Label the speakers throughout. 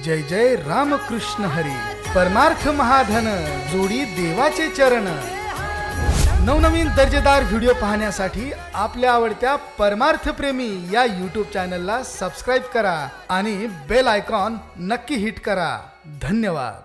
Speaker 1: जय जय रामकृष्ण हरी। परमार्थ महाधन जोडी देवाचे चरण। नवनवीन दर्जेदार व्हिडिओ पाहण्यासाठी आपल्या आवडत्या परमार्थ प्रेमी या YouTube चॅनलला सबस्क्राइब करा आणि बेल आयकॉन नक्की हिट करा। धन्यवाद।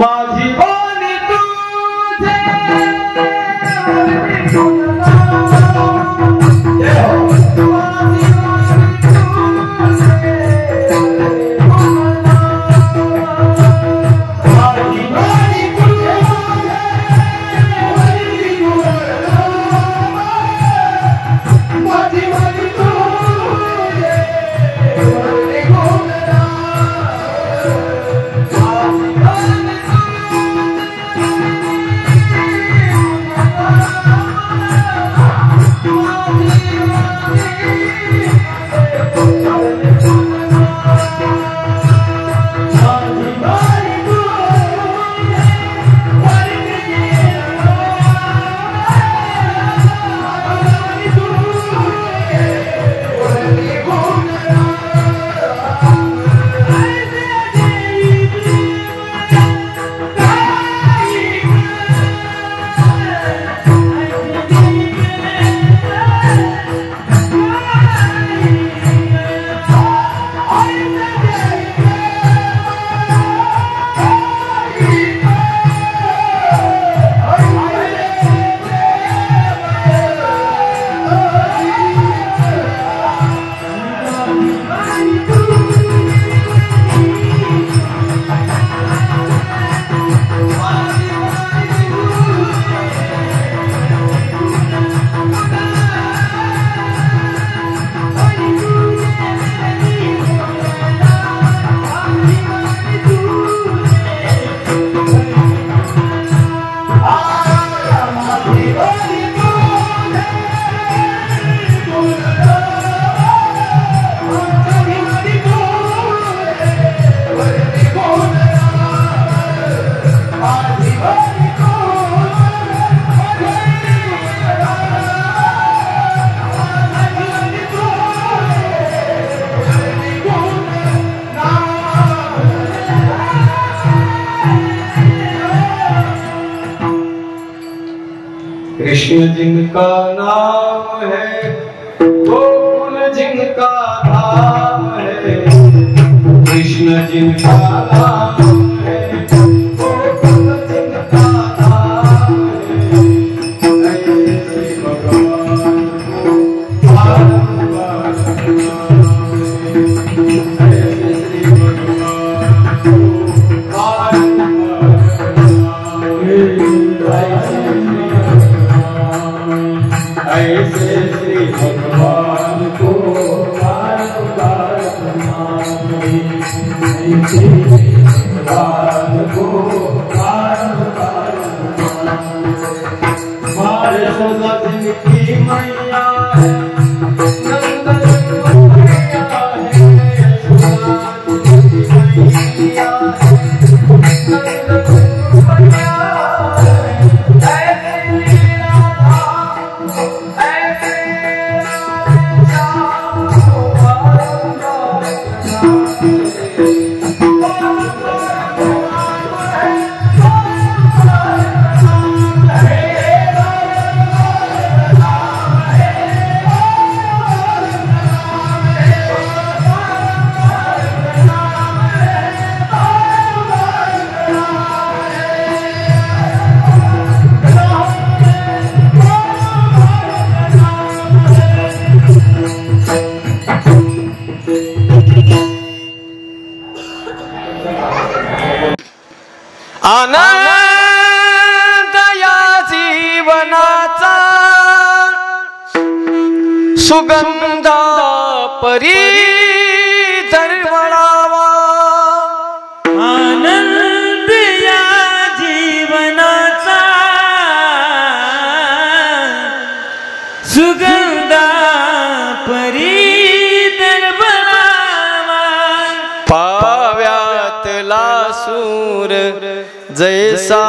Speaker 2: माझी बाणी तुझे
Speaker 3: Thank you.
Speaker 2: कृष्ण जिनका नाम है गोकुल जिनका धाम है, कृष्ण जिनका नाम है गोकुल जिनका धाम है। ऐसे श्री भगवान को बारंबार ऐसे श्री भगवान को बारंबार ऐसे श्री भगवान को बारंबार ऐसे भगवान को बारंबार हमारे सदा जिनकी मैया है, नंदन मैया है, यशोदा जिनकी मैया है, नंदन मैया आनंद या जीवनाचा सुगंध परी दरवळावा,
Speaker 3: आनंद या जीवनाचा सुगंध परी दरवळावा,
Speaker 2: पाव्यातला सूर जैसा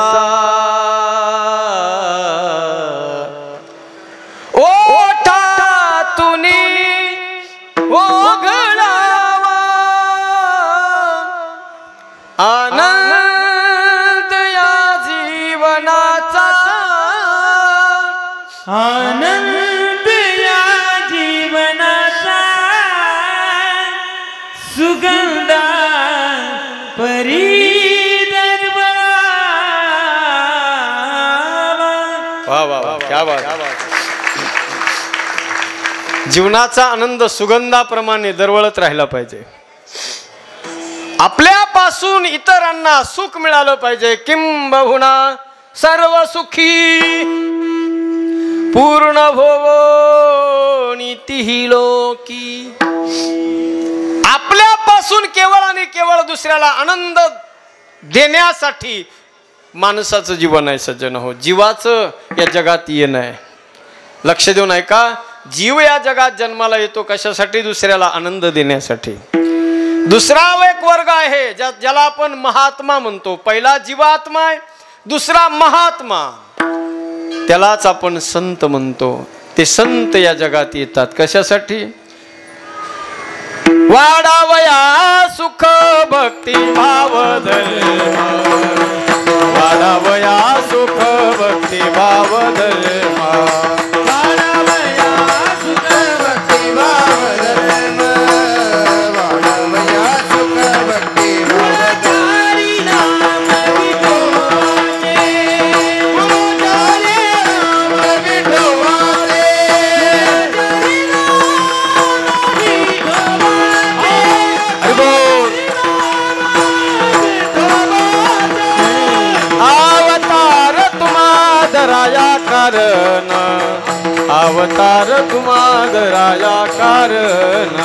Speaker 2: ओठातून ओघळावा, आनंद या जीवनाचा
Speaker 3: आनंद या जीवनाचा सुगंध परी
Speaker 2: क्या बात। जीवनाचा आनंद सुगंधाप्रमाणे दरवळत राहिला पाहिजे। आपल्यापासून इतरांना सुख मिळालं पाहिजे। किंबहुना सर्व सुखी पूर्ण भोवो नीतिही लोकी। आपल्यापासून केवळ आणि केवळ दुसऱ्याला आनंद देण्यासाठी माणसाचं जीवन आहे सज्जन हो। जीवाचं या जगात येणं आहे। लक्ष देऊन ऐका, जीव या जगात जन्माला येतो कशासाठी? दुसऱ्याला आनंद देण्यासाठी। दुसरा एक वर्ग आहे ज्याला आपण महात्मा म्हणतो। पहिला जीवात्मा आहे, दुसरा महात्मा, त्यालाच आपण संत म्हणतो। ते संत या जगात येतात कशासाठी? वाढावया सुख भक्ती भाव धर्म, वाढावया सुख भक्ती भाव धर्म, वाढावया सुख भक्ती भाव धर्म, वाढावया सुख भक्ती भाव हरी नाम विठोबाचे, गुरुचारी नाम विठोबाचे, हरी नाम विठोबाचे, हरी बोल। अवतार तुम्हादराया कारण, अवतार तुम्हादराया कारण,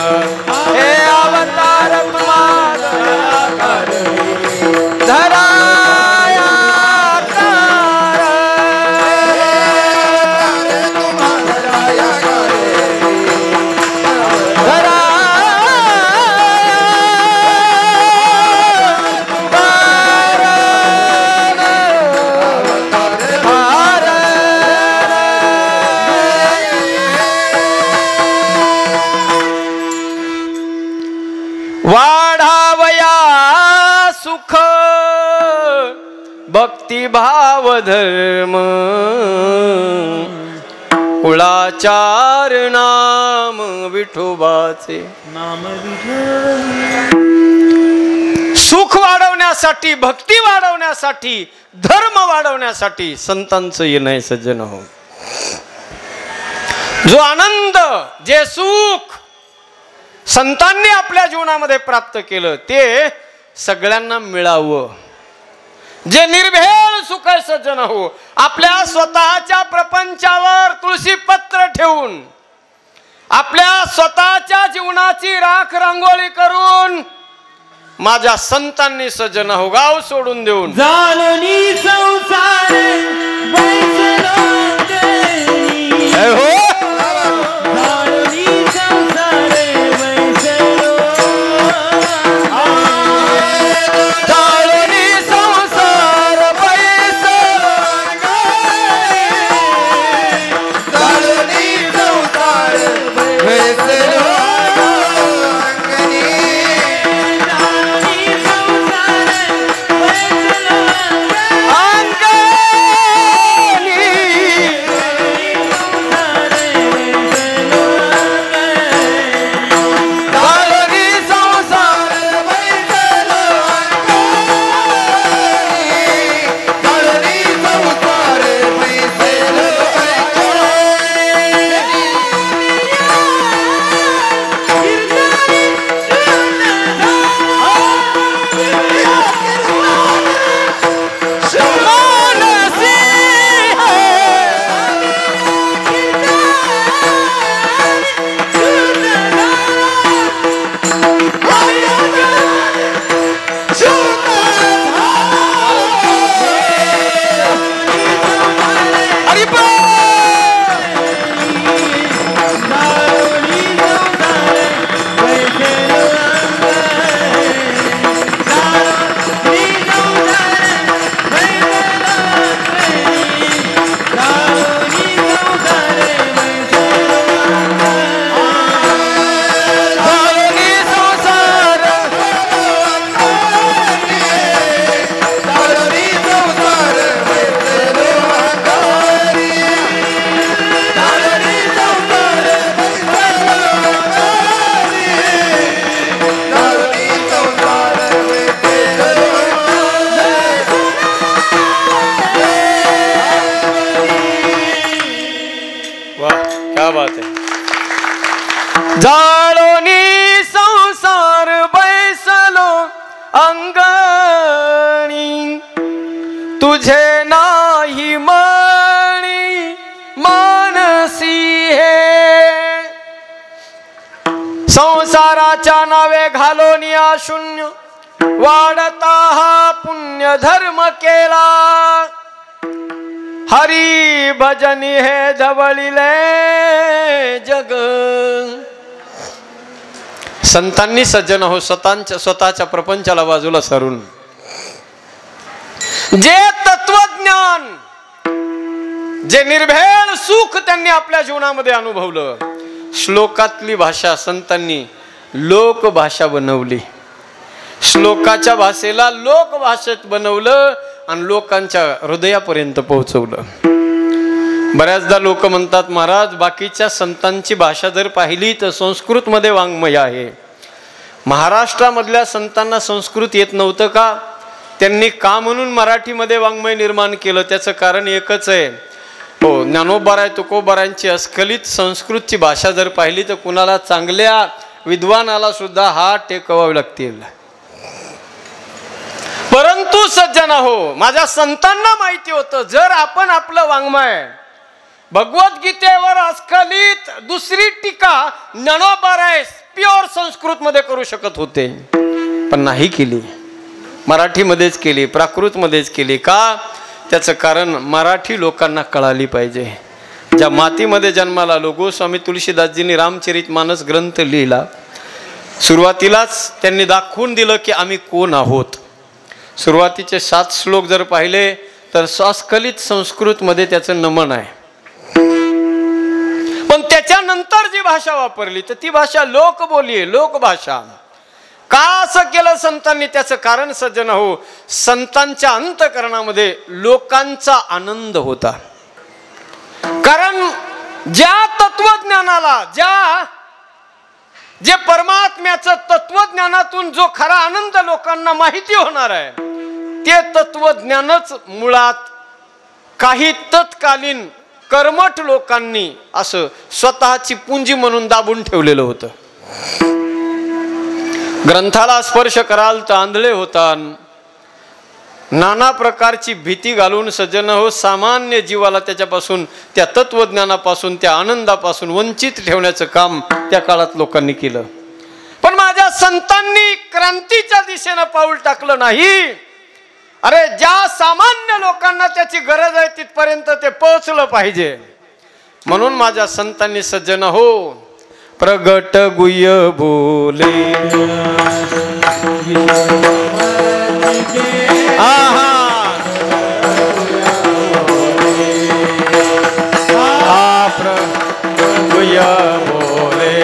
Speaker 2: हे अवतार तुम्हादराया कारण, धराया कारण, तुम्हादराया कारण, धरा वाढावया सुख भक्तिभाव धर्म कुळाचार नाम विठोबाचे
Speaker 3: नाम
Speaker 2: सुख वाढवण्यासाठी, भक्ती वाढवण्यासाठी, धर्म वाढवण्यासाठी संतांचं येणं आहे सज्जन हो. जो आनंद, जे सुख संतांनी आपल्या जीवनामध्ये प्राप्त केलं ते सगळ्यांना मिळावं. जे निर्भेळ सुख आहे सज्जन हो, आपल्या स्वतःच्या प्रपंचावर तुळशी पत्र ठेवून, आपल्या स्वतःच्या जीवनाची राख रांगोळी करून माझ्या संतांनी सज्जन हो गाव सोडून देऊन
Speaker 3: जाणनी संसार बैसलो देणी.
Speaker 2: हो
Speaker 3: जाणनी संसार बैसलो,
Speaker 2: जाणनी संसार बैसलो,
Speaker 4: जाणनी संसार बैसलो
Speaker 2: जाळोनी संसार बैसलो अंगणी तुझे नाही मणी मानसी हे संसाराच्या नावे घालोनिया शून्य वाढता हा पुण्य धर्म केला हरी भजनी हे जवळिले जग. संतांनी सज्जन हो स्वतःच्या प्रपंचाला बाजूला सारून जे तत्वज्ञान, जे निर्भेळ सुख त्यांनी आपल्या जीवनामध्ये अनुभवलं, श्लोकातली भाषा संतांनी लोकभाषा बनवली. श्लोकाच्या भाषेला लोकभाषेत बनवलं आणि लोकांच्या हृदयापर्यंत पोहोचवलं. बऱ्याचदा लोक म्हणतात महाराज बाकीच्या संतांची भाषा जर पाहिली तर संस्कृत मध्ये वाङ्मय आहे. महाराष्ट्रामधल्या संतांना संस्कृत येत नव्हतं का? त्यांनी का म्हणून मराठीमध्ये वाङ्मय निर्माण केलं? त्याचं कारण एकच आहे. हो, ज्ञानोबाराय तुकोबारायांची अस्खलित संस्कृतची भाषा जर पाहिली तर कुणाला चांगल्या विद्वानाला सुद्धा हात टेकवावे लागतील. परंतु सज्जन हो, माझ्या संतांना माहिती होतं जर आपण आपलं वाङ्मय भगवद्गीतेवर अस्खलित दुसरी टीका ज्ञानोबाराय प्युअर संस्कृत मध्ये करू शकत होते, पण नाही केली. मराठीमध्येच केली, प्राकृतमध्येच केली. का? त्याचं कारण मराठी लोकांना कळाली पाहिजे. ज्या मातीमध्ये जन्माला आलो, गोस्वामी तुळशीदासजींनी रामचरितमानस ग्रंथ लिहिला. सुरुवातीलाच त्यांनी दाखवून दिलं की आम्ही कोण आहोत. सुरुवातीचे 7 श्लोक जर पाहिले तर अस्खलित संस्कृतमध्ये त्याचं नमन आहे. पण त्याच्यानंतर जी भाषा वापरली तर ती भाषा लोकबोली आहे, लोकभाषा. का असं केलं संतांनी? त्याचं कारण सज्जन हो, संतांच्या अंतःकरणामध्ये लोकांचा आनंद होता. कारण ज्या तत्वज्ञानाला, जे परमात्म्याचं तत्वज्ञानातून जो खरा आनंद लोकांना माहिती होणार आहे, ते तत्वज्ञानच मुळात काही तत्कालीन कर्मठ लोकांनी असं स्वतःची पुंजी म्हणून दाबून ठेवलेलं होतं. ग्रंथाला स्पर्श कराल तर आंधळे होतात. नाना प्रकारची भीती घालून सज्जन हो, सामान्य जीवाला त्याच्यापासून, त्या तत्वज्ञानापासून, त्या आनंदापासून वंचित ठेवण्याचं काम त्या काळात लोकांनी केलं. पण माझ्या संतांनी क्रांतीच्या दिशेनं पाऊल टाकलं नाही. अरे ज्या सामान्य लोकांना त्याची गरज आहे तिथपर्यंत ते पोहोचलं पाहिजे. म्हणून माझ्या संतांनी सज्जन हो, प्रगट गुह्य बोले गुह्य बोले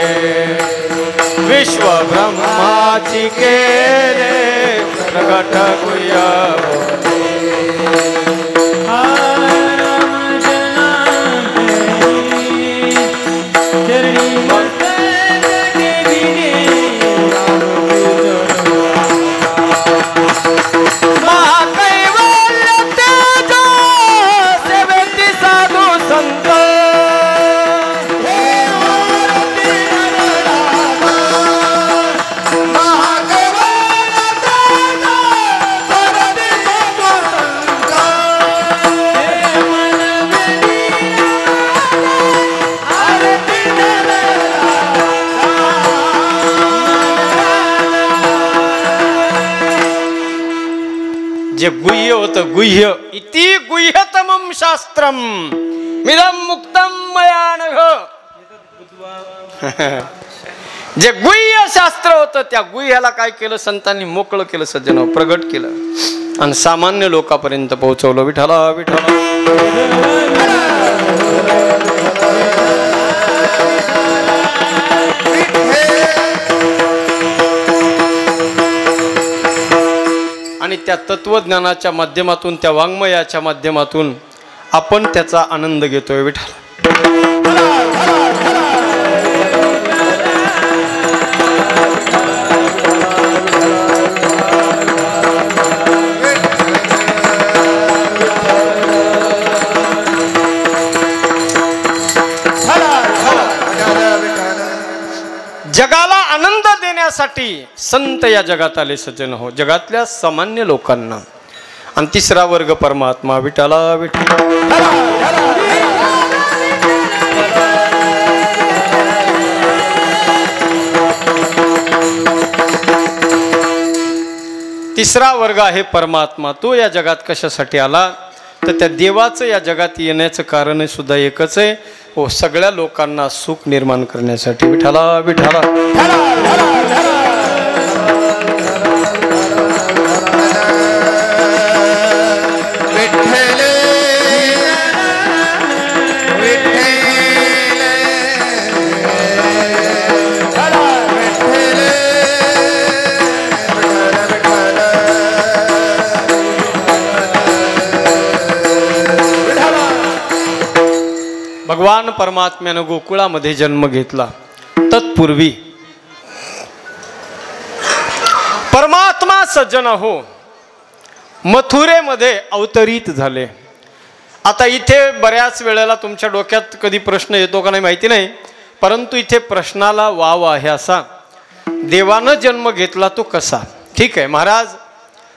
Speaker 2: विश्व ब्रह्माची केले प्रगट गुह्य जे गुह्य होतं, गुह्य इति गुह्यतमं शास्त्रम मिदं मुक्तम मया नघ. जे गुह्य शास्त्र होतं त्या गुह्याला काय केलं संतांनी? मोकळं केलं सज्जन, प्रगट केलं आणि सामान्य लोकांपर्यंत पोहोचवलं. विठ्ठला विठ्ठला. आणि त्या तत्वज्ञानाच्या माध्यमातून, त्या वाङ्मयाच्या माध्यमातून आपण त्याचा आनंद घेतोय. विठ्ठल जगाला आनंद देण्यासाठी संत या जगात आले सज्जन हो, जगातल्या सामान्य लोकांना. आणि तिसरा वर्ग परमात्मा. विठ्ठला विठ्ठल. तिसरा वर्ग आहे परमात्मा. तो या जगात कशासाठी आला? तर त्या देवाचं या जगात येण्याचं कारण सुद्धा एकच आहे हो, सगळ्या लोकांना सुख निर्माण करण्यासाठी. विठ्ठला विठ्ठला. भगवान परमात्म्यानं गोकुळामध्ये जन्म घेतला. तत्पूर्वी परमात्मा सज्जन हो मथुरेमध्ये अवतरित झाले. आता इथे बऱ्याच वेळेला तुमच्या डोक्यात कधी प्रश्न येतो का नाही माहिती नाही, परंतु इथे प्रश्नाला वाव आहे असा. देवानं जन्म घेतला तो कसा? ठीक आहे महाराज,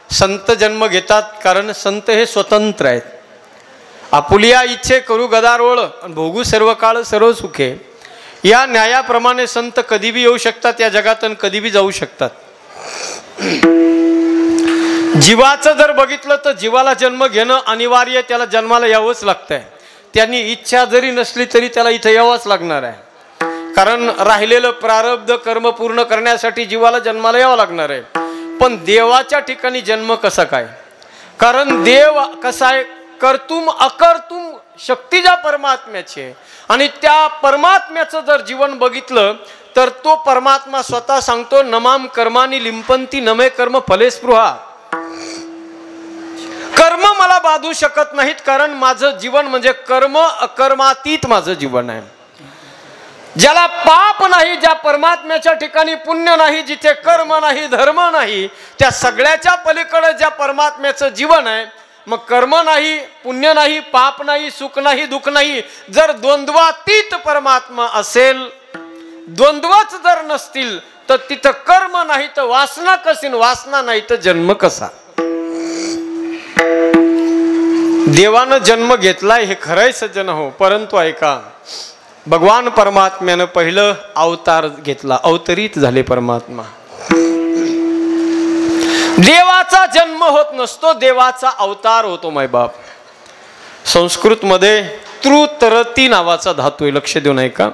Speaker 2: संत जन्म घेतात कारण संत हे स्वतंत्र आहेत. आपुलिया इच्छे करू गदारोळ भोगू सर्व काळ सर्व सुखे, या न्यायाप्रमाणे संत कधी बी येऊ शकतात या जगात आणि कधी बी जाऊ शकतात. जीवाचं जर बघितलं तर जीवाला जन्म घेणं अनिवार्य, त्याला जन्माला यावंच लागतंय. त्यांनी इच्छा जरी नसली तरी त्याला इथं यावंच लागणार आहे. कारण राहिलेलं प्रारब्ध कर्म पूर्ण करण्यासाठी जीवाला जन्माला यावं लागणार आहे. पण देवाच्या ठिकाणी जन्म कसा काय? कारण देव कसा आहे, कर्तुम अकर्तुम शक्ती ज्या परमात्म्याची आहे आणि त्या परमात्म्याचं जर जीवन बघितलं तर तो परमात्मा स्वतः सांगतो नमाम कर्मानी लिंपंती नमे कर्म फले स्पृहा. कर्म मला बाधू शकत नाहीत कारण माझं जीवन म्हणजे कर्म अकर्मातीत माझं जीवन आहे. ज्याला पाप नाही, ज्या परमात्म्याच्या ठिकाणी पुण्य नाही, जिथे कर्म नाही धर्म नाही, त्या सगळ्याच्या पलीकडे ज्या परमात्म्याचं जीवन आहे. मग कर्म नाही, पुण्य नाही, पाप नाही, सुख नाही, दुःख नाही. जर द्वंद्वातीत परमात्मा असेल, द्वंद्वच जर नसतील तर तिथं कर्म नाही तर वासना कशी, वासना नाही तर जन्म कसा. देवानं जन्म घेतलाय हे खरंय सज्जन हो, परंतु ऐका भगवान परमात्म्यानं पहिलं अवतार घेतला, अवतरित झाले परमात्मा. देवाचा जन्म होत नसतो, देवाचा अवतार होतो मायबाप. संस्कृत मध्ये तृतरती नावाचा धातू आहे, लक्ष देऊन ऐका.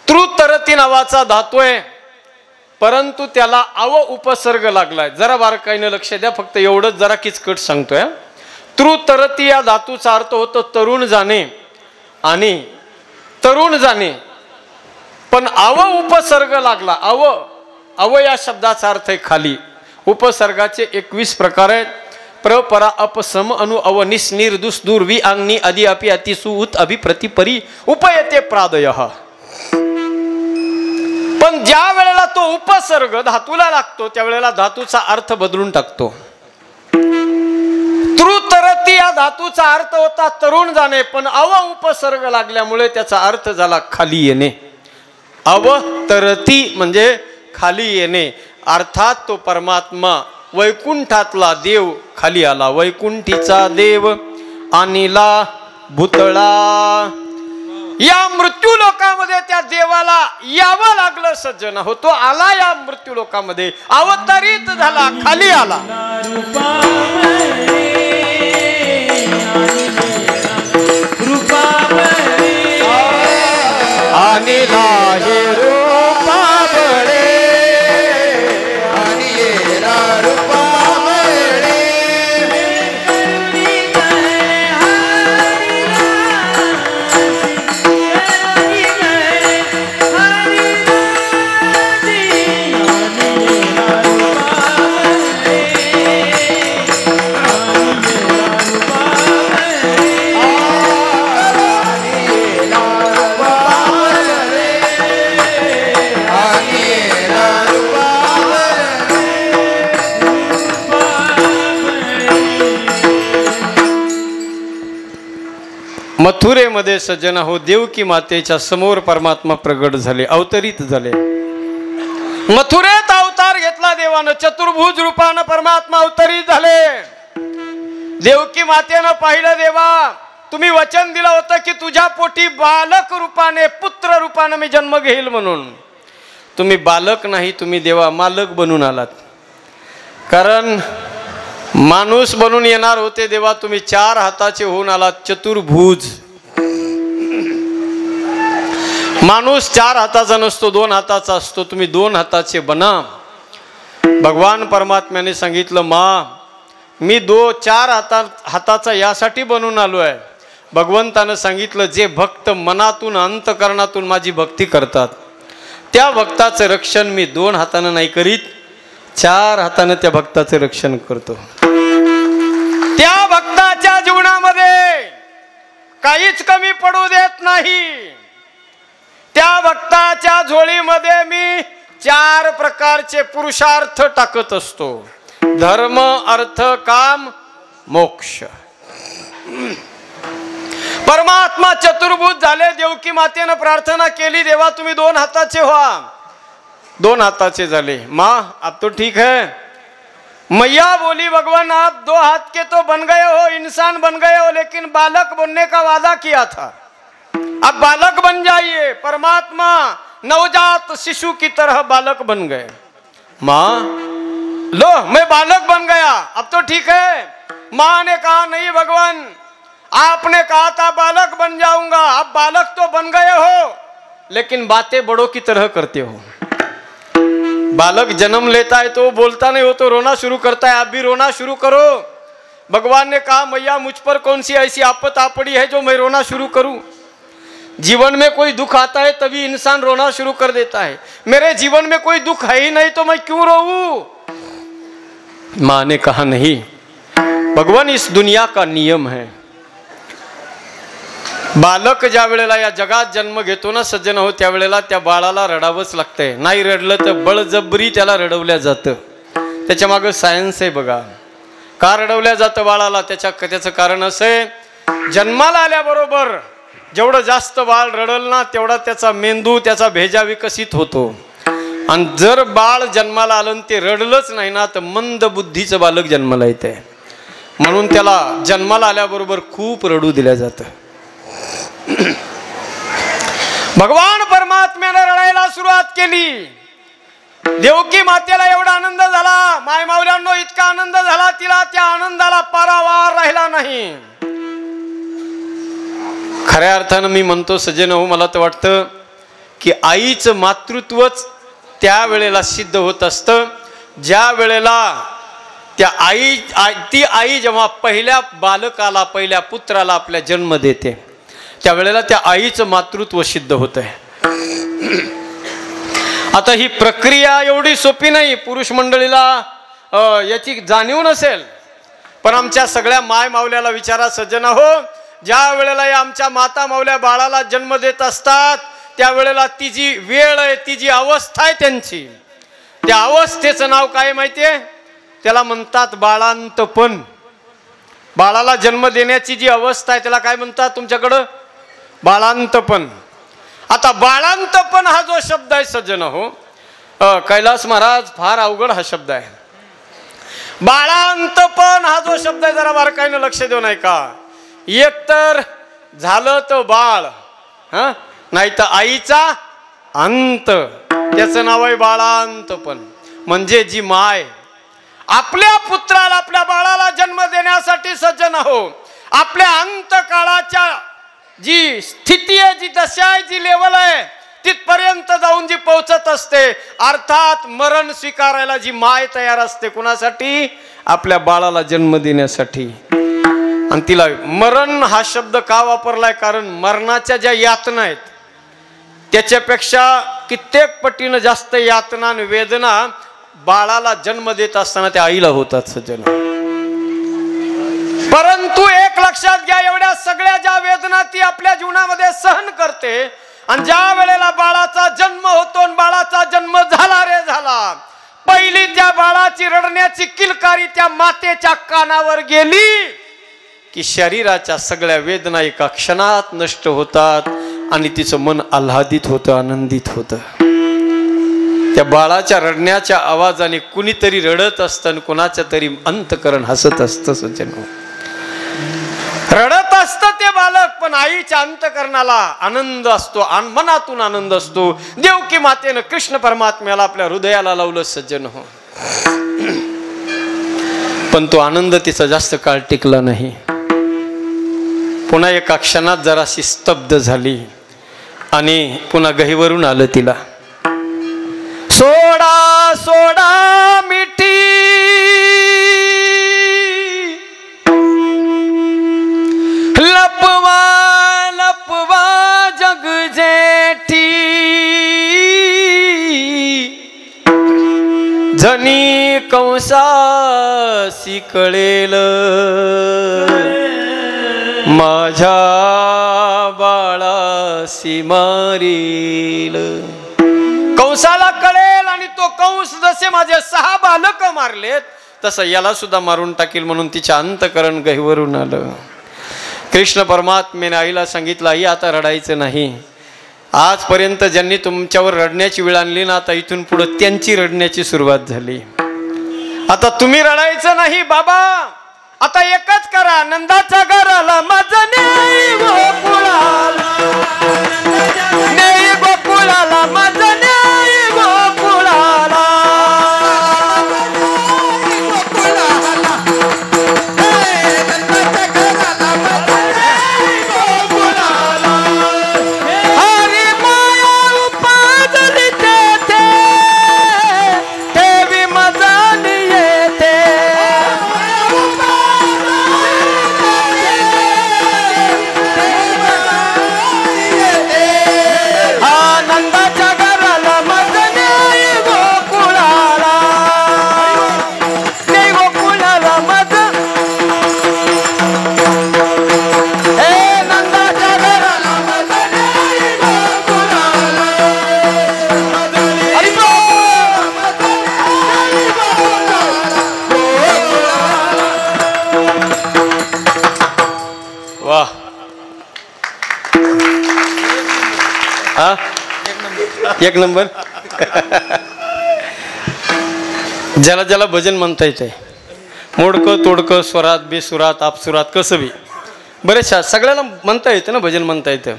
Speaker 2: तृतरती नावाचा धातू आहे परंतु त्याला अव उपसर्ग लागलाय. जरा बारकाईने लक्ष द्या, फक्त एवढंच जरा किचकट सांगतोय. तृतरती या धातूचा अर्थ होतो तरुण जाणे आणि तरुण जाणे, पण अव उपसर्ग लागला. अव या शब्दाचा अर्थ आहे खाली. उपसर्गाचे 21 प्रकार आहेत. प्र परा अप सम अनु अव निस निर दुस दूर वि अंगनी अदि अपि अति सु उत अभि प्रति परी उपयते प्रादयः. पण ज्या वेळेला तो उपसर्ग धातूला लागतो त्यावेळेला धातूचा अर्थ बदलून टाकतो. तृतरती या धातूचा अर्थ होता तरुण जाणे, पण अव उपसर्ग लागल्यामुळे त्याचा अर्थ झाला खाली येणे. अवतरती म्हणजे खाली येणे. अर्थात तो परमात्मा वैकुंठातला देव खाली आला. वैकुंठीचा देव आणिला भूतळा. या मृत्यू लोकामध्ये त्या देवाला यावं लागलं सज्जन हो. तो आला या मृत्यू लोकामध्ये, अवतरित झाला, खाली आला.
Speaker 4: आणिला हे रूपा बळे, आणिला रूपा बळे.
Speaker 2: मथुरेमध्ये सज्जन हो देवकी मातेच्या समोर परमात्मा प्रगट झाले, अवतरित झाले. मथुरेत अवतार घेतला देवानं, चतुर्भुज रूपानं परमात्मा अवतरित झाले. देवकी मातेनं पाहिलं देवा तुम्ही वचन दिलं होतं की तुझ्या पोटी बालक रूपाने पुत्र रूपाने मी जन्म घेईल म्हणून. तुम्ही बालक नाही, तुम्ही देवा मालक बनून आलात. कारण माणूस बनून येणार होते देवा, तुम्ही 4 हाताचे होऊन आलात, चतुर्भुज. माणूस 4 हाताचा नसतो, 2 हाताचा असतो. तुम्ही 2 हाताचे बना. भगवान परमात्म्याने सांगितलं मा मी 4 हाताचा यासाठी बनून आलो आहे. भगवंतानं सांगितलं जे भक्त मनातून अंतकरणातून माझी भक्ती करतात त्या भक्ताचं रक्षण मी 2 हातानं नाही करीत, 4 हातानं त्या भक्ताचं रक्षण करतो. त्या भक्ताच्या जीवनामध्ये काहीच कमी पडू देत नाही. त्या भक्ताच्या झोळीमध्ये मी 4 प्रकारचे पुरुषार्थ टाकत असतो. धर्म, अर्थ, काम, मोक्ष. परमात्मा चतुर्भुज झाले. देवकी मातेनं प्रार्थना केली देवा तुम्ही 2 हाताचे व्हा. 2 हाताचे झाले. माँ अब तो ठीक है. मैया बोली भगवान आप 2 हाथ के तो बन गए हो, इंसान बन गए हो, लेकिन बालक बनने का वादा किया था, अब बालक बन जाइए. परमात्मा नवजात शिशु की तरह बालक बन गए. माँ लो मैं बालक बन गया, अब तो ठीक है. माँ ने कहा नहीं भगवान आपने कहा था बालक बन जाऊंगा, अब बालक तो बन गए हो लेकिन बातें बड़ों की तरह करते हो. बालक जन्म लेता है तो बोलता नहीं हो तो रोना शुरू करता है. आप भी रोना शुरू करो. भगवान ने कहा मैया मुझ पर कौन सी ऐसी आफत आ पड़ी है जो मैं रोना शुरू करूं। जीवन में कोई दुख आता है तभी इंसान रोना शुरू कर देता है। मेरे जीवन में कोई दुख है ही नहीं तो मैं क्यों रोऊं। मां ने कहा नहीं, भगवान इस दुनिया का नियम है। बालक ज्या वेळेला या जगात जन्म घेतो ना सज्जन हो, त्यावेळेला त्या बाळाला रडावंच लागतंय। नाही रडलं तर बळजबरी त्याला रडवल्या जातं। त्याच्या मागे सायन्स आहे बघा, का रडवल्या जातं बाळाला। त्याचं कारण असं आहे, जन्माला आल्याबरोबर जेवढं जास्त बाळ रडल ना तेवढा त्याचा मेंदू, त्याचा भेजा विकसित होतो। आणि जर बाळ जन्माला आलं ते रडलंच नाही ना तर मंद बुद्धीचं बालक जन्माला येते। म्हणून त्याला जन्माला आल्याबरोबर खूप रडू दिलं जातं। भगवान परमात्म्याने रडायला सुरुवात केली। देवकी मातेला एवढा आनंद झाला, माय मावल्यांनो इतका आनंद झाला तिला, त्या आनंदाला पारावार राहिला नाही। खऱ्या अर्थानं मी म्हणतो सज्जन हो, मला तर वाटतं की आईचं मातृत्वच त्या वेळेला सिद्ध होत असतं ज्या वेळेला त्या ती आई जेव्हा पहिल्या बालकाला, पहिल्या पुत्राला आपल्या जन्म देते त्यावेळेला त्या आईचं मातृत्व सिद्ध होत आहे। आता ही प्रक्रिया एवढी सोपी नाही, पुरुष मंडळीला याची जाणीव नसेल, पण आमच्या सगळ्या माय मावल्याला विचारा सज्जन हो, ज्या वेळेला या आमच्या माता मावल्या बाळाला जन्म देत असतात त्यावेळेला ती जी वेळ आहे, ती जी अवस्था आहे त्यांची, त्या अवस्थेचं नाव काय माहितीये? त्याला म्हणतात बाळांतपण। बाळाला जन्म देण्याची जी अवस्था आहे त्याला काय म्हणतात तुमच्याकडं? बाळांतपण। आता बाळांतपण हा जो शब्द आहे सज्जन हो, कैलास महाराज फार अवघड हा शब्द आहे। बाळांतपण हा जो शब्द आहे जरा बारकाईनं लक्ष देऊन ऐका। एकतर झालं तर बाळ, नाही तर आईचा अंत, त्याचं नाव आहे बाळांतपण। म्हणजे जी माय आपल्या पुत्राला, आपल्या बाळाला जन्म देण्यासाठी सज्जन हो, आपल्या अंतकाळाच्या जी स्थिती आहे, जी दशा आहे, जी लेवल आहे तिथपर्यंत जाऊन जी पोहोचत असते, अर्थात मरण स्वीकारायला जी माय तयार असते, कुणासाठी? आपल्या बाळाला जन्म देण्यासाठी। आणि तिला मरण हा शब्द का वापरलाय? कारण मरणाच्या ज्या यातना आहेत त्याच्यापेक्षा कित्येक पटीनं जास्त यातना आणि वेदना बाळाला जन्म देत असताना त्या आईला होतात सज्जन। परंतु एक लक्षात घ्या, एवढ्या सगळ्या ज्या वेदना ती आपल्या जीवनामध्ये सहन करते आणि ज्या वेळेला बाळाचा जन्म होतो आणि बाळाचा जन्म झाला रे झाला, पहिली त्या बाळाची रडण्याची किलकारी त्या मातेच्या कानावर गेली की शरीराच्या सगळ्या वेदना एका क्षणात नष्ट होतात आणि तिचं मन आल्हादित होतं, आनंदित होतं। त्या बाळाच्या रडण्याच्या आवाजाने कुणीतरी रडत असतं, कुणाच्या तरी अंतकरण हसत असतं सज्जन। रडत असतं ते बालक, पण आईच्या अंतकरणाला आनंद असतो, मनातून आनंद असतो। देवकी मातेनं कृष्ण परमात्म्याला आपल्या हृदयाला लावलं सज्जन हो, पण तो आनंद तिचा जास्त काळ टिकला नाही। पुन्हा एका क्षणात जराशी स्तब्ध झाली आणि पुन्हा गहीवरून आलं तिला, सोडा सोडा मिठी लपवा लपवा जग जेठी, जनी कंसासी कळेल माझ्या बाळासी मारील। कंसाला कळेल आणि तो कंस जसे माझे 6 बालक मारलेत तसं याला सुद्धा मारून टाकील, म्हणून तिच्या अंतकरण गहिवरून आलं। कृष्ण परमात्म्याने आईला सांगितलं, आई आता रडायचं नाही। आजपर्यंत ज्यांनी तुमच्यावर रडण्याची वेळ आणली ना, आता इथून पुढे त्यांची रडण्याची सुरुवात झाली। आता तुम्ही रडायचं नाही बाबा, आता एकच करा, नंदाच्या घराला माझं नेई गोकुळाला, नेई गोकुळाला माझं नेई गोकुळाला, हरी माया उपाजली तेथे, देवी मजाली येते, वा हा एक नंबर. ज्याला ज्याला भजन म्हणता येते, मोडकं तोडकं, स्वरात बेसुरात आपसुरात, कसं बी बरेचशा सगळ्याला म्हणता येतं ना, भजन म्हणता येतं.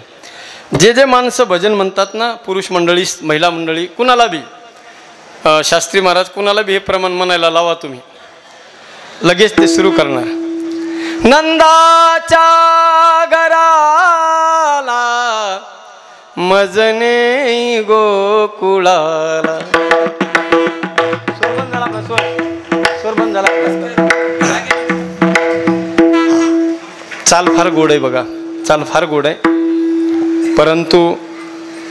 Speaker 2: जे जे माणसं भजन म्हणतात ना, पुरुष मंडळी महिला मंडळी कुणाला बी, शास्त्री महाराज कुणाला बी हे प्रमाण म्हणायला लावा तुम्ही, लगेच ते सुरू करणार. नंदाच्या घराला मजने गोकुळाला. स्वर झाला, स्वर बंद झाला. चाल फार गोड आहे बघा, चाल फार गोड आहे. परंतु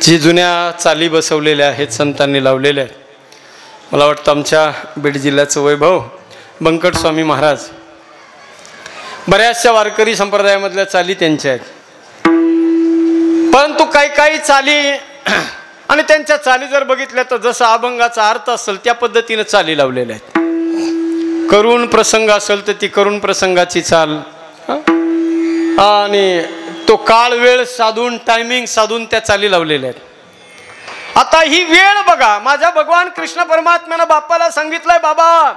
Speaker 2: जी जुन्या चाली बसवलेल्या आहेत संतांनी लावलेल्या आहेत, मला वाटतं आमच्या बीड जिल्ह्याचं वैभव बंकट स्वामी महाराज, बऱ्याचशा वारकरी संप्रदायामधल्या चाली त्यांच्या आहेत. परंतु काही काही चाली आणि त्यांच्या चाली जर बघितल्या तर जसं अभंगाचा अर्थ असेल त्या पद्धतीनं चाली लावलेल्या आहेत. करुण प्रसंग असेल तर ती करुण प्रसंगाची चाल, आणि तो काळ वेळ साधून टायमिंग साधून त्या चाली लावलेल्या आहेत. आता ही वेळ बघा, माझ्या भगवान कृष्ण परमात्म्यानं बाप्पाला सांगितलंय, बाबा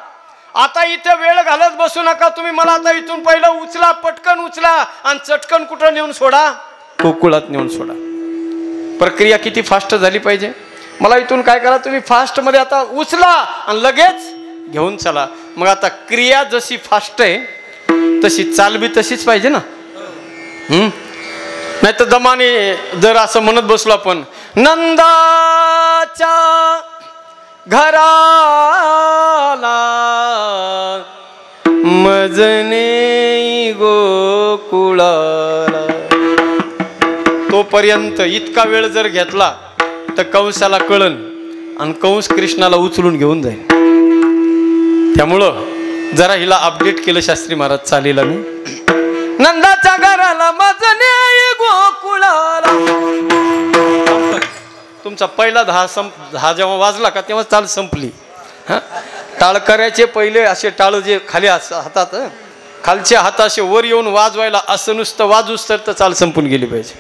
Speaker 2: आता इथे वेळ घालत बसू नका तुम्ही, मला आता इथून पहिलं उचला, पटकन उचला आणि चटकन कुठं नेऊन सोडा, गोकुळात नेऊन सोडा. प्रक्रिया किती फास्ट झाली पाहिजे. मला इथून काय करा तुम्ही, फास्ट मध्ये आता उचला आणि लगेच घेऊन चला. मग आता क्रिया जशी फास्ट आहे तशी चाल बी तशीच पाहिजे ना. नाही तर दमाने जर असं म्हणत बसलो आपण, नंदाच्या घराला मजने गोकुळाला, तोपर्यंत इतका वेळ जर घेतला तर कंसाला कळन आणि कंस कृष्णाला उचलून घेऊन जाईल. त्यामुळं जरा हिला अपडेट केलं शास्त्री महाराज चालीला मी. नंदाच्या घराला मजने गोकुळाला. तुमचा पहिला दहा जेव्हा वाजला का तेव्हा चाल संपली. हा, टाळ करायचे पहिले असे टाळ जे खाली हातात, खालच्या हात असे वर येऊन वाजवायला, असं नुसतं वाजूस तर चाल संपून गेली पाहिजे.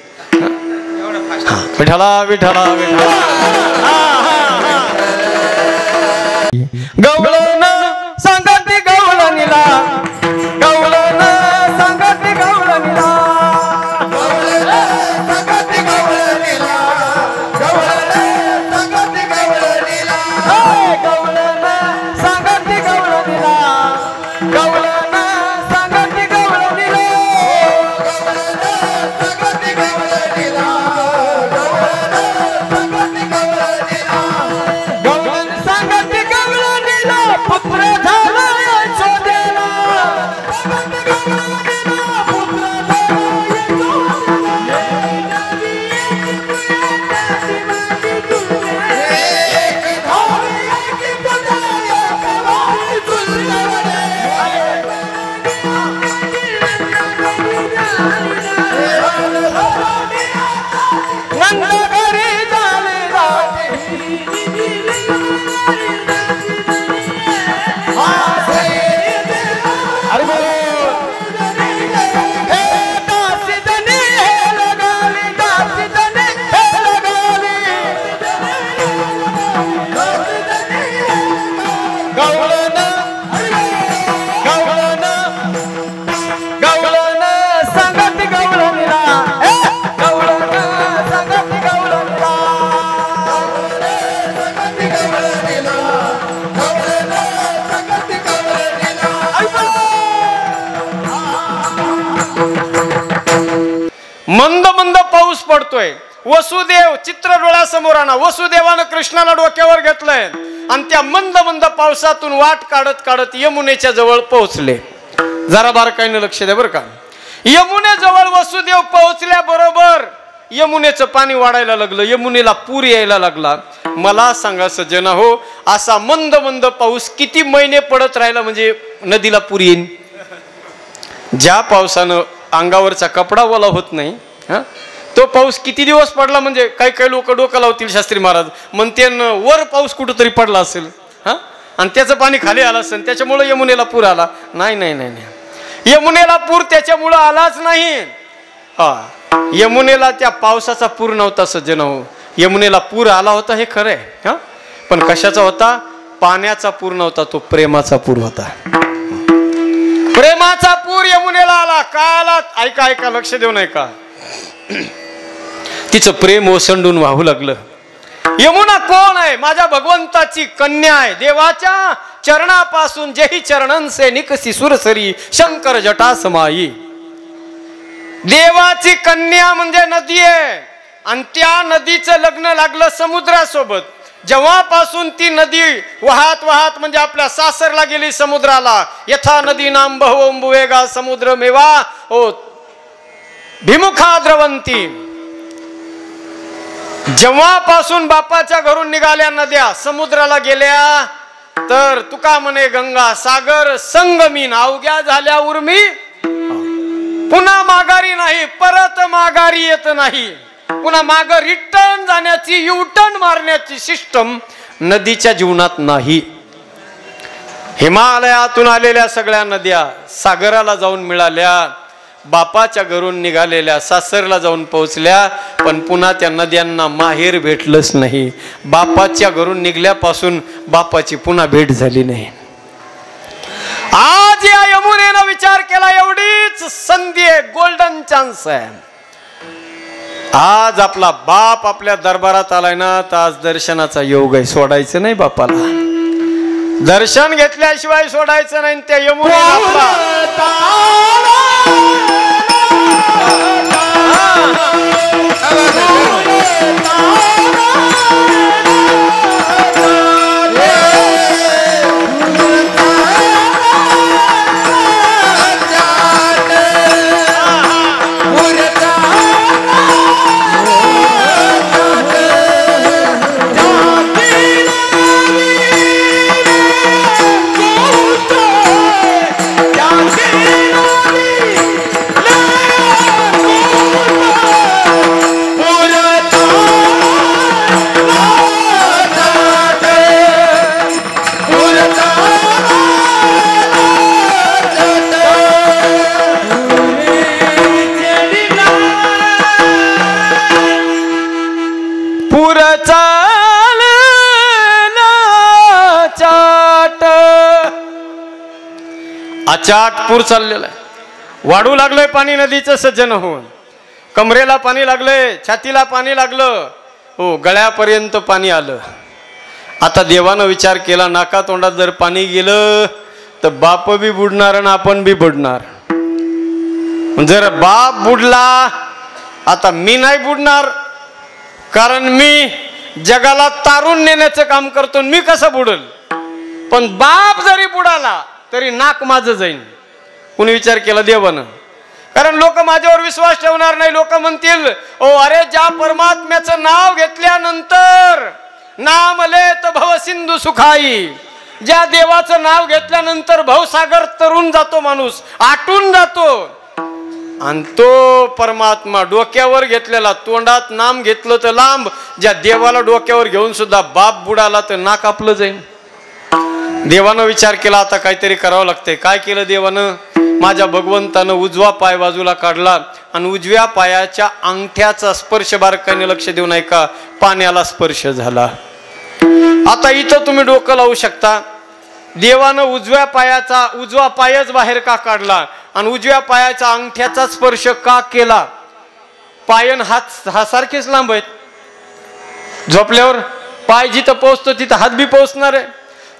Speaker 2: विठाला विठाला विठाला. गवळण सांगती गवळणीला, गवळण सांगती गवळणीला, गवळण सांगती गवळणीला, गवळण सांगती गवळणीला, गवळण सांगती गवळणीला, गवळण सांगती गवळणीला, सांगती गवळणीला, गवळण सांगती गवळणीला, पुत्र झाला यशोदेला, सांगती गवळणीला, पुत्र झाला नंद घरी झाले राजे. अरे दासी दनी हे लगाली, दासी दनी हे लगाली, गवळण गवळण गवळण सांगती गवळणीला, गवळण सांगती गवळणीला, सांगती गवळणीला, गवळण सांगती गवळणीला. मंद मंद पाऊस पडतोय. वसुदेव चित्र डोळ्यासमोर आणा. वसुदेवानं कृष्णाला डोक्यावर घेतलंय आणि त्या मंद मंद पावसातून वाट काढत काढत यमुनेच्या जवळ पोहोचले. जरा बारकाईनं लक्ष द्या बरं का. यमुनेजवळ वसुदेव पोहोचल्याबरोबर यमुनेचं पाणी वाढायला लागलं, यमुनेला पूर यायला लागला. मला सांगा सज्जन हो, असा मंद मंद पाऊस किती महिने पडत राहिला म्हणजे नदीला पूर येईन? ज्या पावसानं अंगावरचा कपडा ओला होत नाही, हा, तो पाऊस किती दिवस पडला म्हणजे काही काही लोक डोकं लावतील शास्त्री महाराज म्हणते वर पाऊस कुठंतरी पडला असेल, हा, आणि त्याचं पाणी खाली आलं असेल त्याच्यामुळे यमुनेला पूर आला. नाही नाही नाही नाही, यमुनेला पूर त्याच्यामुळं आलाच नाही, हा यमुनेला त्या पावसाचा पूर नव्हता सज्जन हो. यमुनेला पूर आला होता हे खरं आहे हा, पण कशाचा होता? पाण्याचा पूर नव्हता, तो प्रेमाचा पूर होता. प्रेमाचा पूर यमुनेला आला. का आला? ऐका ऐका, लक्ष देऊन ऐका. तिचं प्रेम ओसंडून वाहू लागलं. यमुना कोण आहे? माझ्या भगवंताची कन्या आहे. देवाच्या चरणापासून जेही चरणन से निकसी सुरसरी शंकर जटा समाई. देवाची कन्या म्हणजे नदी आहे आणि त्या नदीचं लग्न लागलं समुद्रासोबत. जेव्हापासून ती नदी वाहत वाहत म्हणजे आपल्या सासरला गेली समुद्राला. यथा नदी नाम बहुवेगा समुद्र मेवा ओ भिमुखा द्रवंती. जेव्हापासून बापाच्या घरून निघाल्या नद्या समुद्राला गेल्या तर तुका म्हणे गंगा सागर संगमीन अवघ्या झाल्या उर्मी. पुन्हा माघारी नाही, परत माघारी येत नाही. पुन्हा माग रिटर्न जाण्याची युटर्न मारण्याची सिस्टम नदीच्या जीवनात नाही. हिमालयातून आलेल्या सगळ्या नद्या सागराला जाऊन मिळाल्या. बापाच्या घरून निघालेल्या सासरला जाऊन पोहोचल्या, पण पुन्हा त्या नद्यांना माहेर भेटलंच नाही. बापाच्या घरून निघल्यापासून बापाची पुन्हा भेट झाली नाही. आज या यमुनेनं विचार केला एवढीच संधी आहे, गोल्डन चान्स आहे. आज आपला बाप आपल्या दरबारात आलाय ना, तर आज दर्शनाचा योग आहे. सोडायचं नाही बापाला, दर्शन घेतल्याशिवाय सोडायचं नाही. त्या यमुनेला चाटपूर चाललेला आहे. वाढू लागलंय पाणी नदीचं सज्जन होऊन. कमरेला पाणी लागलंय, छातीला पाणी लागलं, हो गळ्यापर्यंत पाणी आलं. आता देवानं विचार केला, नाका तोंडात जर पाणी गेलं तर बाप बी बुडणार आणि आपण बी बुडणार. जर बाप बुडला, आता मी नाही बुडणार, कारण मी जगाला तारून नेण्याचं काम करतो. मी कसं बुडल? पण बाप जरी बुडाला तरी नाक माझं जाईन. कुणी विचार केला देवानं? कारण लोक माझ्यावर विश्वास ठेवणार नाही. लोक म्हणतील, ओ अरे ज्या परमात्म्याचं नाव घेतल्यानंतर नाम लेत भव सिंधू सुखाई. ज्या देवाचं नाव घेतल्यानंतर भवसागर तरून जातो, माणूस आटून जातो. आणि तो परमात्मा डोक्यावर घेतलेला, तोंडात नाम घेतलं तर लांब. ज्या देवाला डोक्यावर घेऊन सुद्धा बाप बुडाला तर नाक आपलं जाईल. देवानं विचार केला, आता काहीतरी करावं लागतंय. काय केलं देवानं? माझ्या भगवंतानं उजवा पाय बाजूला काढला आणि उजव्या पायाच्या अंगठ्याचा स्पर्श बारकाईने लक्ष देऊन ऐका, पाण्याला स्पर्श झाला. आता इथं तुम्ही डोकं लावू शकता, देवानं उजवा पायच बाहेर का काढला आणि उजव्या पायाच्या अंगठ्याचा स्पर्श का केला? पायन हात हा सारखेच लांब आहेत. झोपल्यावर पाय जिथं पोहोचतो तिथं हात बी पोहोचणार आहे.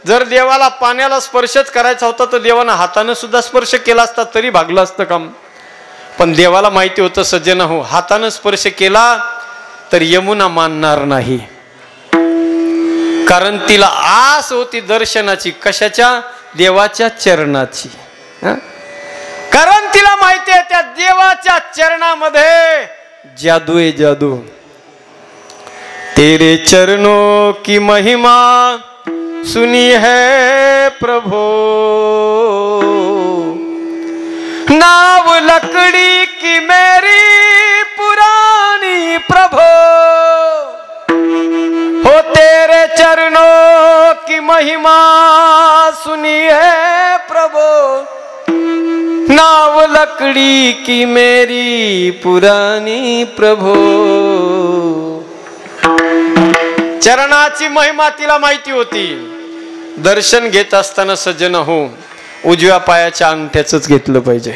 Speaker 2: जर देवाला पाण्याला स्पर्शच करायचा होता तर देवानं हातानं सुद्धा स्पर्श केला असता तरी भागलं असतं काम. पण देवाला माहिती होतं सज्जन हो, हातानं स्पर्श केला तर यमुना मानणार नाही. कारण तिला आस होती दर्शनाची. कशाच्या? देवाच्या चरणाची. कारण तिला माहिती आहे त्या देवाच्या चरणामध्ये जादू आहे, जादू. तेरे चरणों की महिमा सुनी है प्रभो, नाव लकड़ी की मेरी पुरानी प्रभो. हो तेरे चरणों की महिमा सुनी है प्रभो, नाव लकड़ी की मेरी पुरानी प्रभो. चरणाची महिमा तिला माहिती होती. दर्शन घेत असताना सज्जन हो, उजव्या पायाच्या अंगठ्याच घेतलं पाहिजे.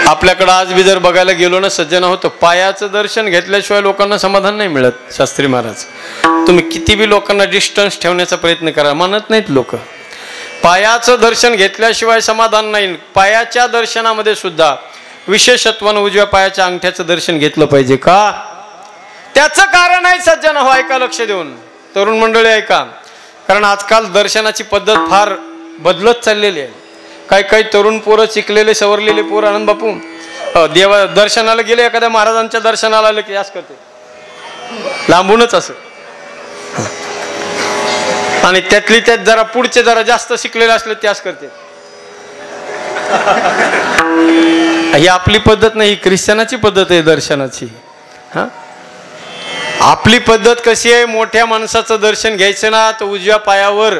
Speaker 2: आपल्याकडं आज बी जर बघायला गेलो ना सज्जन हो, तर पायाचं दर्शन घेतल्याशिवाय लोकांना समाधान नाही मिळत. शास्त्री महाराज, तुम्ही किती बी लोकांना डिस्टन्स ठेवण्याचा प्रयत्न करा, मानत नाहीत लोक. पायाचं दर्शन घेतल्याशिवाय समाधान नाही. पायाच्या दर्शनामध्ये सुद्धा विशेषत्वानं उजव्या पायाच्या अंगठ्याचं दर्शन घेतलं पाहिजे. का? त्याचं कारण आहे सज्जन हो, ऐका लक्ष देऊन. तरुण मंडळी ऐका, कारण आजकाल दर्शनाची पद्धत फार बदलत चाललेली आहे. काही काही तरुण पोरं, शिकलेले सवरलेले पोरं, आनंद बापू देवा दर्शनाला गेले, एखाद्या महाराजांच्या दर्शनाला आले की असं करते, लांबूनच असं. आणि त्यातली त्यात जरा पुढचे जरा जास्त शिकलेले असले ते असं करते. ही आपली पद्धत नाही, ख्रिश्चनाची पद्धत आहे दर्शनाची. हा, आपली पद्धत कशी आहे? मोठ्या माणसाचं दर्शन घ्यायचं ना, तर उजव्या पायावर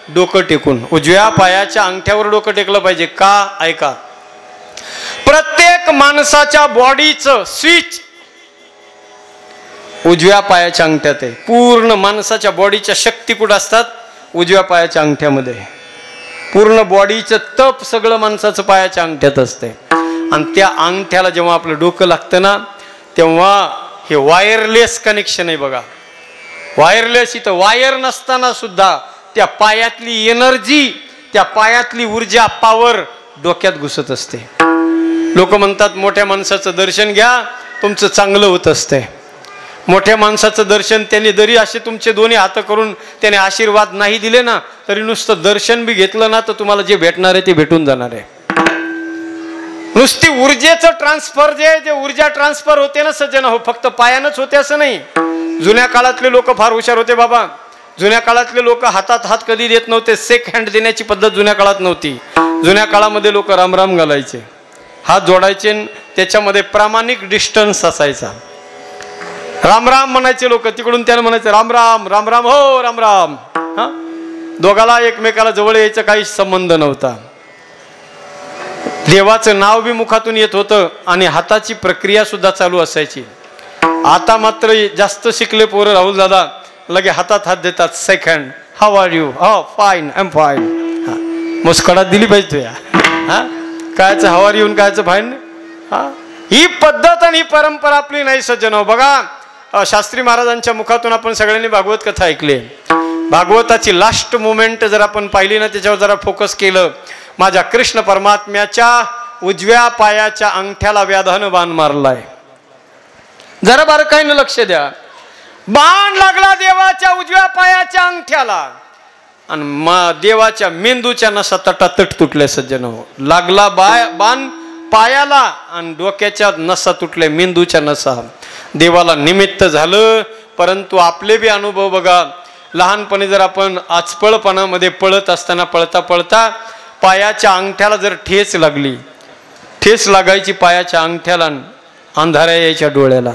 Speaker 2: डोकं टेकून, उजव्या पायाच्या अंगठ्यावर डोकं टेकलं पाहिजे. का? ऐका, प्रत्येक माणसाच्या बॉडीचं स्विच उजव्या पायाच्या अंगठ्यात आहे. पूर्ण माणसाच्या बॉडीच्या शक्ती कुठं असतात? उजव्या पायाच्या अंगठ्यामध्ये. पूर्ण बॉडीचं तप सगळं माणसाचं पायाच्या अंगठ्यात असते. आणि त्या अंगठ्याला जेव्हा आपलं डोकं लागतं ना, तेव्हा हे वायरलेस कनेक्शन आहे बघा. वायरलेस, इथं वायर नसताना सुद्धा त्या पायातली एनर्जी, त्या पायातली ऊर्जा, पॉवर डोक्यात घुसत असते. लोक म्हणतात मोठ्या माणसाचं दर्शन घ्या, तुमचं चांगलं होत असते. मोठ्या माणसाचं दर्शन त्याने जरी असे तुमचे दोन्ही हात करून त्याने आशीर्वाद नाही दिले ना, तरी नुसतं दर्शन बी घेतलं ना, तर तुम्हाला जे भेटणार आहे ते भेटून जाणार आहे. नुसती ऊर्जेचं ट्रान्सफर जे ऊर्जा ट्रान्सफर होते ना सज्जन हो, फक्त पायानंच होते असं नाही. जुन्या काळातले लोक फार हुशार होते बाबा. जुन्या काळातले लोक हातात हात कधी देत नव्हते. शेक हँड देण्याची पद्धत जुन्या काळात नव्हती. जुन्या काळामध्ये लोक रामराम घालायचे, हात जोडायचे, त्याच्यामध्ये प्रामाणिक डिस्टन्स असायचा. राम राम म्हणायचे लोक, तिकडून त्यानं म्हणायचं राम राम, राम राम हो, राम राम. हा, दोघाला एकमेकाला जवळ यायचा काही संबंध नव्हता. देवाचं नाव बी मुखातून येत होतं आणि हाताची प्रक्रिया सुद्धा चालू असायची. आता मात्र जास्त शिकले पोरं, राहुल दादा, लगे हातात हात देतात. Second, how are you? हो फाईन, आय एम फाईन. मुस्कडात दिली पाहिजे तुया. हा, कायचं हाऊ आर यू, कायचं फाईन. हा, ही पद्धत आणि ही परंपरा आपली नाही सज्जन हो. बघा, शास्त्री महाराजांच्या मुखातून आपण सगळ्यांनी भागवत कथा ऐकली. भागवताची लास्ट मोमेंट जर आपण पाहिली ना, त्याच्यावर जरा फोकस केलं, माझ्या कृष्ण परमात्म्याच्या उजव्या पायाच्या अंगठ्याला व्याधानं बाण मारलाय. जरा बारकाईनं लक्ष द्या. बाण लागला देवाच्या उजव्या पायाच्या अंगठ्याला आणि देवाच्या मेंदूच्या नसा तटातट तुटल्या सज्जन हो. लागला बाण पायाला आणि डोक्याच्या नसा तुटल्या, मेंदूच्या नसा. देवाला निमित्त झालं. परंतु आपले बी अनुभव बघा. लहानपणी जर आपण आचपळपणामध्ये पळत असताना पळता पळता पायाच्या अंगठ्याला जर ठेच लागली, ठेच लागायची पायाच्या अंगठ्याला, अंधाऱ्या यायच्या डोळ्याला,